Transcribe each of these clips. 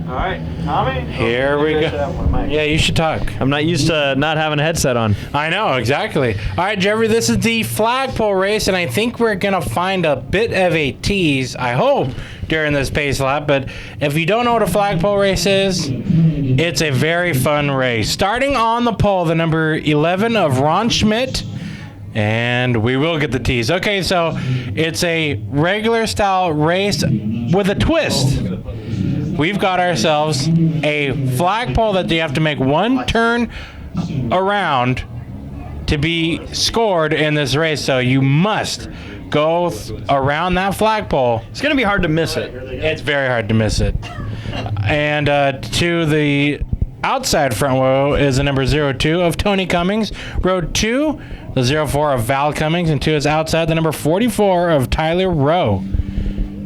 All right, Tommy. Here we go. Yeah, you should talk. I'm not used to not having a headset on. I know, exactly. All right, Jeffrey, this is the flagpole race, and I think we're going to find a bit of a tease, I hope, during this pace lap. But if you don't know what a flagpole race is, it's a very fun race. Starting on the pole, the number 11 of Ron Schmidt. And we will get the tease. Okay, so it's a regular style race with a twist. We've got ourselves a flagpole that you have to make one turn around to be scored in this race. So you must go around that flagpole. It's going to be hard to miss it. It's very hard to miss it. And to the outside front row is the number 02 of Tony Cummings. Row 2, the 04 of Val Cummings. And 2 is outside, the number 44 of Tyler Rowe.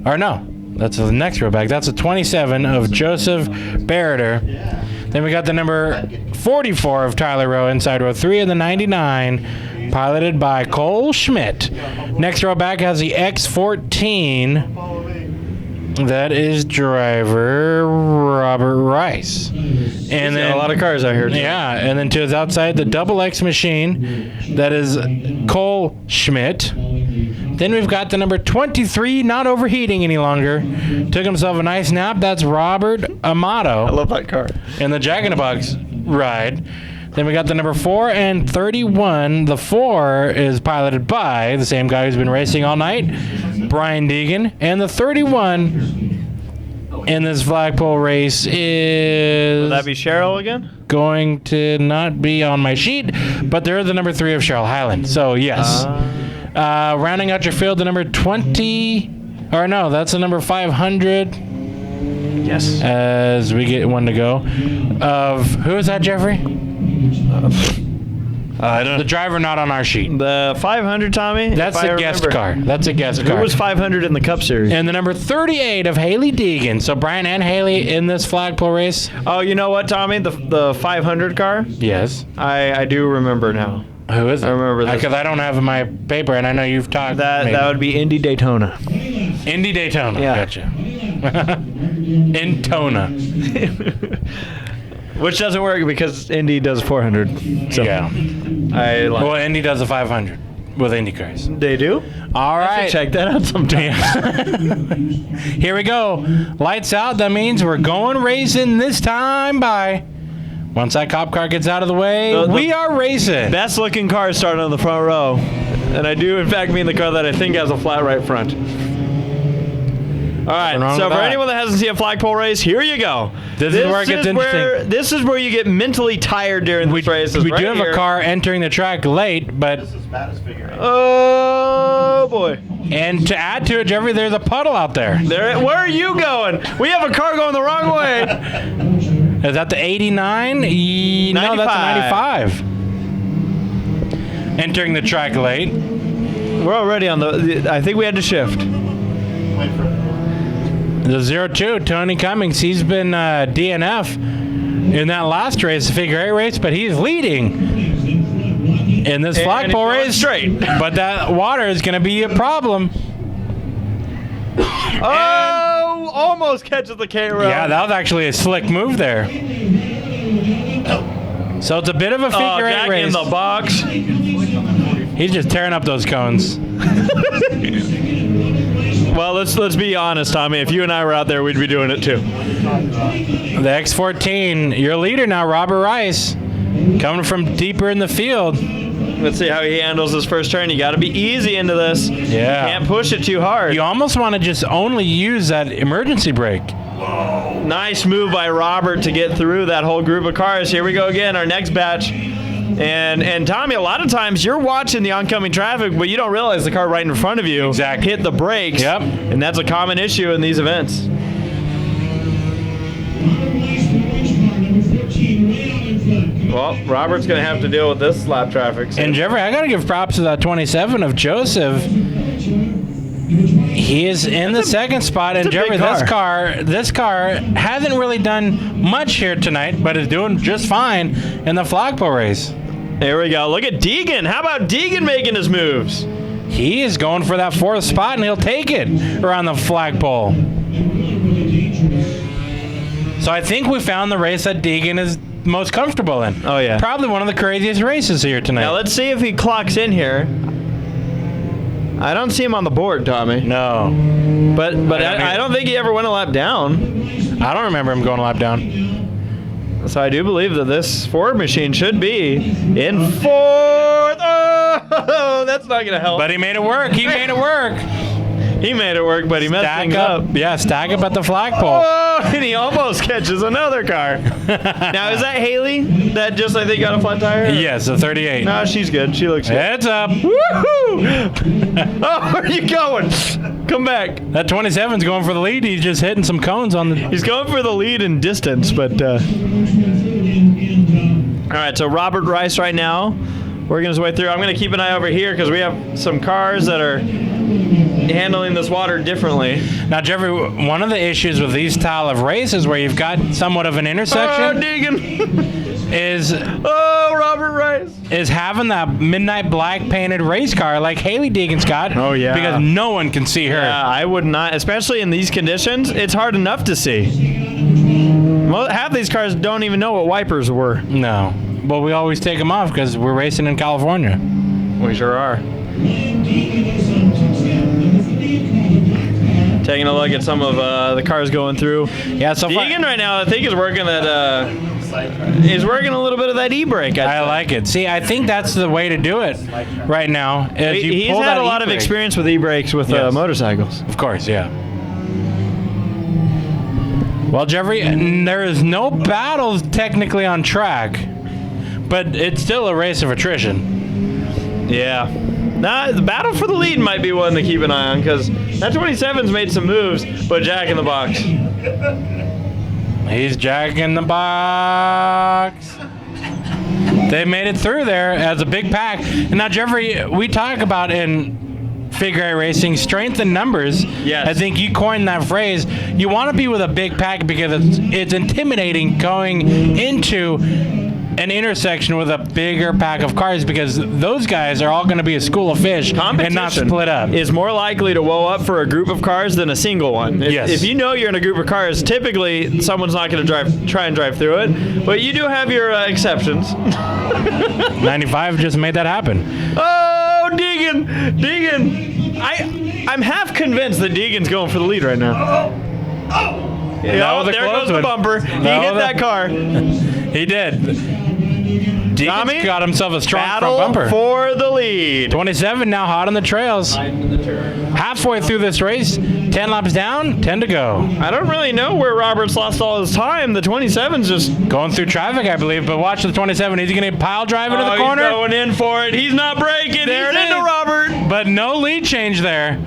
Or no, that's the next row back. That's the 27 of Joseph Barreter. Then we got the number 44 of Tyler Rowe inside row 3 of the 99, piloted by Cole Schmidt. Next row back has the X14. That is driver Robert Rice. And then a lot of cars out here too. Yeah, and then to his outside, the double X machine. That is Cole Schmidt. Then we've got the number 23, not overheating any longer. Took himself a nice nap. That's Robert Amato. I love that car. In the Jack in the Box ride. Then we got the number 4 and 31. The 4 is piloted by the same guy who's been racing all night, Brian Deegan. And the 31 in this flagpole race is... Will that be Cheryl again? Going to not be on my sheet, but they're the number 3 of Cheryl Highland. So, yes. Rounding out your field, the number 20... Or no, that's the number 500. Yes. As we get one to go. Who is that, Jeffrey? I don't know. The driver not on our sheet. The 500, Tommy? That's a guest car. That's a guest car. Who was 500 in the Cup Series? And the number 38 of Haley Deegan. So Brian and Haley in this flagpole race. Oh, you know what, Tommy? The 500 car? Yes. I do remember now. Who is it? I remember this. Because I don't have my paper, and I know you've talked. That would be Indy Daytona. Indy Daytona. Yeah. Gotcha. Intona. Which doesn't work because Indy does 400. So Yeah. Well, Indy does a 500 with Indy cars. they do? All I right. should check that out sometime. Here we go. Lights out. That means we're going racing this time by... Once that cop car gets out of the way, we are racing. Best looking car starting on the front row. And I do, in fact, mean the car that I think has a flat right front. All right, so for anyone that hasn't seen a flagpole race, here you go. This is where it gets interesting. This is where you get mentally tired during these races. We do have a car entering the track late, but... This is Matt's figure eight. Oh, boy. And to add to it, Jeffrey, there's a puddle out there. Where are you going? We have a car going the wrong way. Is that the 89? No, that's a 95. Entering the track late. We're already on I think we had to shift. Wait for it. The 02, Tony Cummings, he's been DNF in that last race, the figure 8 race, but he's leading in this flagpole race. Straight. But that water is going to be a problem. Oh, almost catches the K-Row. Yeah, that was actually a slick move there. So it's a bit of a figure 8 race. in the box. He's just tearing up those cones. Well, let's be honest, Tommy. If you and I were out there, we'd be doing it too. The X14, your leader now, Robert Rice, coming from deeper in the field. Let's see how he handles his first turn. You got to be easy into this. Yeah. Can't push it too hard. You almost want to just only use that emergency brake. Nice move by Robert to get through that whole group of cars. Here we go again, our next batch. And Tommy, a lot of times you're watching the oncoming traffic, but you don't realize the car right in front of you hit the brakes. Yep. And that's a common issue in these events. Well, Robert's going to have to deal with this lap traffic. So. And Jeffrey, I got to give props to that 27 of Joseph. He is in the second spot, and Jeffrey, this car hasn't really done much here tonight, but is doing just fine in the flagpole race. There we go. Look at Deegan. How about Deegan making his moves? He is going for that 4th spot, and he'll take it around the flagpole. So I think we found the race that Deegan is most comfortable in. Oh, yeah. Probably one of the craziest races here tonight. Now let's see if he clocks in here. I don't see him on the board, Tommy. No. But I don't think he ever went a lap down. I don't remember him going a lap down. So I do believe that this Ford machine should be in fourth. Oh, that's not going to help. But he made it work. He made it work. He made it work, but he messed things up. Yeah, stack up at the flagpole. Oh, and he almost catches another car. Now, is that Haley that just, I think, got a flat tire? Yes, a 38. No, she's good. She looks good. Heads up. Woohoo! Oh, where are you going? Come back. That 27's going for the lead. He's just hitting some cones on the... He's going for the lead in distance, but... All right, so Robert Rice right now, working his way through. I'm going to keep an eye over here because we have some cars that are handling this water differently. Now, Jeffrey, one of the issues with these style of races where you've got somewhat of an intersection... Oh, Deegan! is Robert Rice is having that midnight black painted race car like Haley Deegan's got. Oh, yeah. Because no one can see her. Yeah, I would not, especially in these conditions. It's hard enough to see. Half these cars don't even know what wipers were. No, but we always take them off because we're racing in California. We sure are. Taking a look at some of the cars going through. Yeah, so far, Deegan right now, I think, is working at. He's working a little bit of that e-brake. I like it. See, I think that's the way to do it right now. Is you He's pull had that a lot of e-brake. experience with e-brakes with Yes. motorcycles. Of course, yeah. Well, Jeffrey, there is no battles technically on track, but it's still a race of attrition. Yeah. Nah, the battle for the lead might be one to keep an eye on because that 27's made some moves, but Jack in the box. He's Jack in the box. They made it through there as a big pack. And now, Jeffrey, we talk about in figure eight racing strength in numbers. Yes. I think you coined that phrase. You want to be with a big pack because it's intimidating going into an intersection with a bigger pack of cars because those guys are all going to be a school of fish and not split up. Is more likely to woe up for a group of cars than a single one. Yes. If you know you're in a group of cars, typically someone's not going to try and drive through it, but you do have your exceptions. 95 just made that happen. Oh, Deegan! I'm half convinced that Deegan's going for the lead right now. That was a there close goes the one. bumper. He hit that car. He did. Tommy Deegan's got himself a strong front battle bumper. for the lead. 27 now hot on the trails. Halfway through this race, 10 laps down, 10 to go. I don't really know where Robert's lost all his time. The 27's just Going through traffic, I believe, but watch the 27. Is he going to pile drive into the corner? He's going in for it. He's not braking. There He's it into is. Robert. But no lead change there.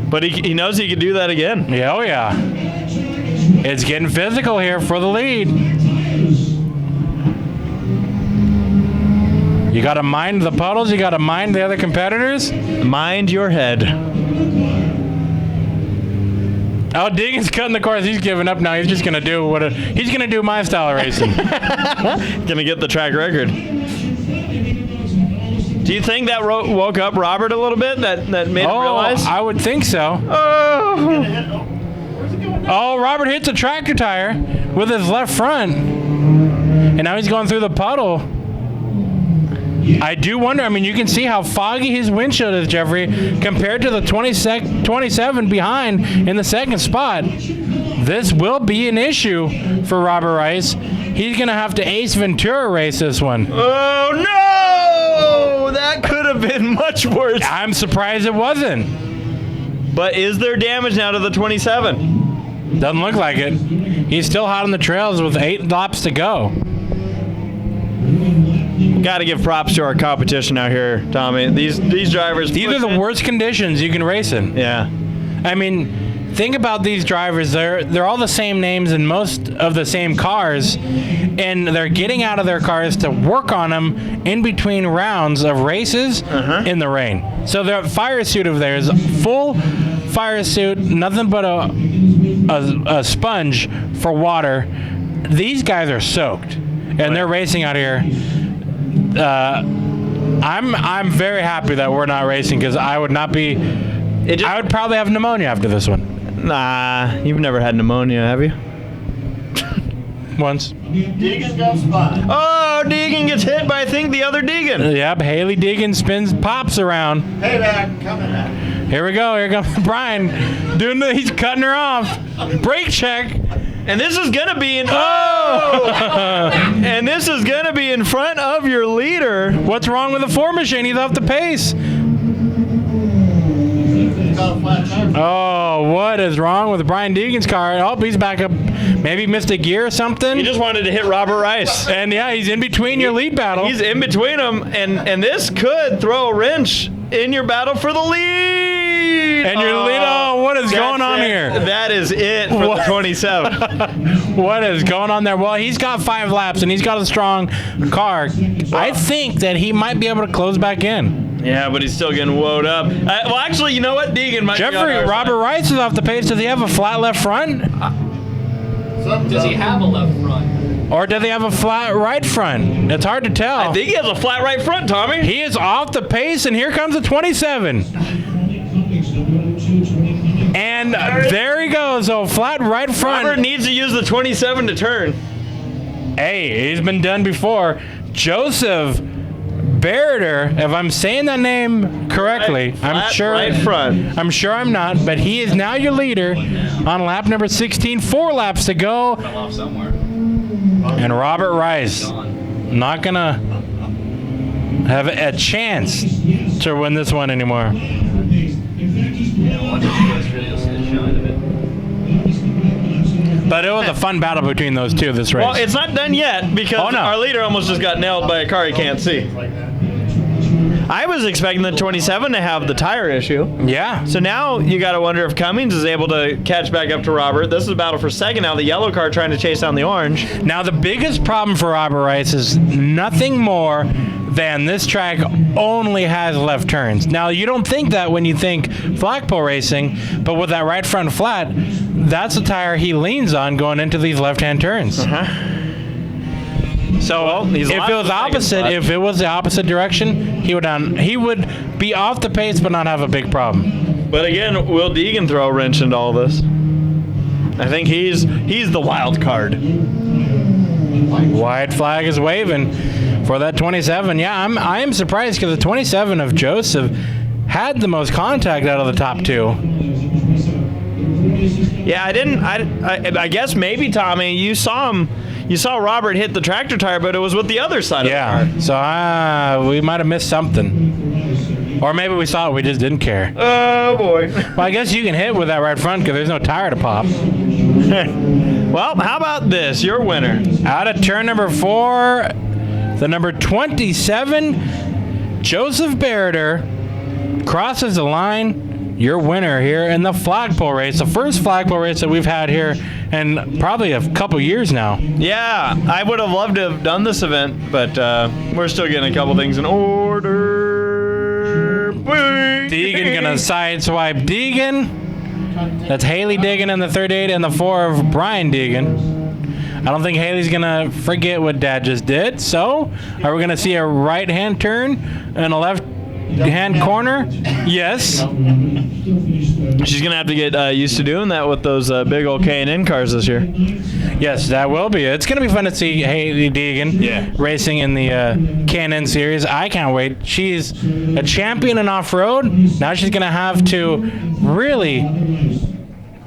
But he knows he could do that again. Yeah, oh yeah. It's getting physical here for the lead. You got to mind the puddles. You got to mind the other competitors. Mind your head. Oh, Deegan's cutting the course. He's giving up now. He's just gonna do he's gonna do my style of racing. Gonna get the track record. Do you think that woke up Robert a little bit? That made him realize? I would think so. Oh, Robert hits a tractor tire with his left front, and now he's going through the puddle. I do wonder, I mean, you can see how foggy his windshield is, Jeffrey, compared to the 27 behind in the second spot. This will be an issue for Robert Rice. He's going to have to Ace Ventura race this one. Oh, no! That could have been much worse. I'm surprised it wasn't. But is there damage now to the 27? Doesn't look like it. He's still hot on the trails with 8 laps to go. Got to give props to our competition out here, Tommy. These drivers. These are the worst conditions you can race in. Yeah. I mean, think about these drivers. They're all the same names and most of the same cars, and they're getting out of their cars to work on them in between rounds of races in the rain. So their fire suit of theirs, full fire suit, nothing but a sponge for water. These guys are soaked, and they're racing out here. I'm very happy that we're not racing because I would not be. I would probably have pneumonia after this one. Nah, you've never had pneumonia, have you? once. Deegan got spotted. Oh, Deegan gets hit by, I think, the other Deegan. Yep, Haley Deegan spins, pops around. Payback coming back. Here we go. Here comes Brian. He's cutting her off. Brake check. And this is going to be in... Oh! And this is going to be in front of your leader. What's wrong with the 4 machine? He's off the pace. Got a flat tire. Oh, what is wrong with Brian Deegan's car? Oh, he's back up. Maybe missed a gear or something. He just wanted to hit Robert Rice. And yeah, he's in between your lead battle. He's in between them, and this could throw a wrench in your battle for the lead. And your lead, oh, what is going on here? That is it for the 27. What is going on there? Well, he's got 5 laps, and he's got a strong car. I think that he might be able to close back in. Yeah, but he's still getting woed up. Well, actually, you know what? Deegan might be on Jeffrey, our Robert side. Rice is off the pace. Does he have a flat left front? Does he have a left front? Or does he have a flat right front? It's hard to tell. I think he has a flat right front, Tommy. He is off the pace, and here comes the 27. And there he goes. So flat right front. Robert needs to use the 27 to turn. Hey, he's been done before. Joseph Bereder, if I'm saying that name correctly, I'm sure. Right front. I'm sure I'm not, but he is now your leader on lap number 16. 4 laps to go. Fell off somewhere. And Robert Rice Gone. not gonna have a chance to win this one anymore. Yeah, watch this guys really see the shine of it. But it was a fun battle between those two this race. Well, it's not done yet because Oh, no. our leader almost just got nailed by a car he can't see. Like that. I was expecting the 27 to have the tire issue. Yeah. So now you got to wonder if Cummings is able to catch back up to Robert. This is a battle for second now. The yellow car trying to chase down the orange. Now the biggest problem for Robert Rice is nothing more than this track only has left turns. Now you don't think that when you think flagpole racing, but with that right front flat, that's the tire he leans on going into these left-hand turns. So he's if lost it was the second opposite, spot. if it was the opposite direction, he would be off the pace but not have a big problem. But again, will Deegan throw a wrench into all this? I think he's the wild card. White flag is waving for that 27. Yeah, I am surprised because the 27 of Joseph had the most contact out of the top 2. Yeah, I guess maybe, Tommy, you saw Robert hit the tractor tire, but it was with the other side of the car. Yeah, so we might have missed something. Or maybe we saw it, we just didn't care. Oh, boy. Well, I guess you can hit with that right front because there's no tire to pop. Well, how about this? Your winner. Out of turn number 4, the number 27, Joseph Bereder, crosses the line. Your winner here in the flagpole race, the first flagpole race that we've had here in probably a couple years now. Yeah, I would have loved to have done this event, but we're still getting a couple things in order. Deegan gonna sideswipe Deegan. That's Haley Deegan in the 38 and the 4 of Brian Deegan. I don't think Haley's gonna forget what Dad just did. So, are we gonna see a right-hand turn and a left-hand corner? Yes. She's going to have to get used to doing that with those big old K&N cars this year. Yes, that will be. It's going to be fun to see Haley Deegan racing in the K&N series. I can't wait. She's a champion in off-road. Now she's going to have to really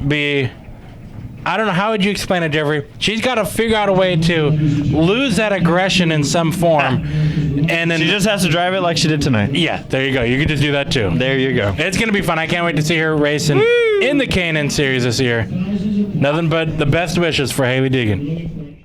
be... I don't know. How would you explain it, Jeffrey? She's got to figure out a way to lose that aggression in some form. And then She just has to drive it like she did tonight. yeah, there you go. You can just do that too. There you go. It's going to be fun. I can't wait to see her racing in the K&N series this year. Nothing but the best wishes for Haley Deegan.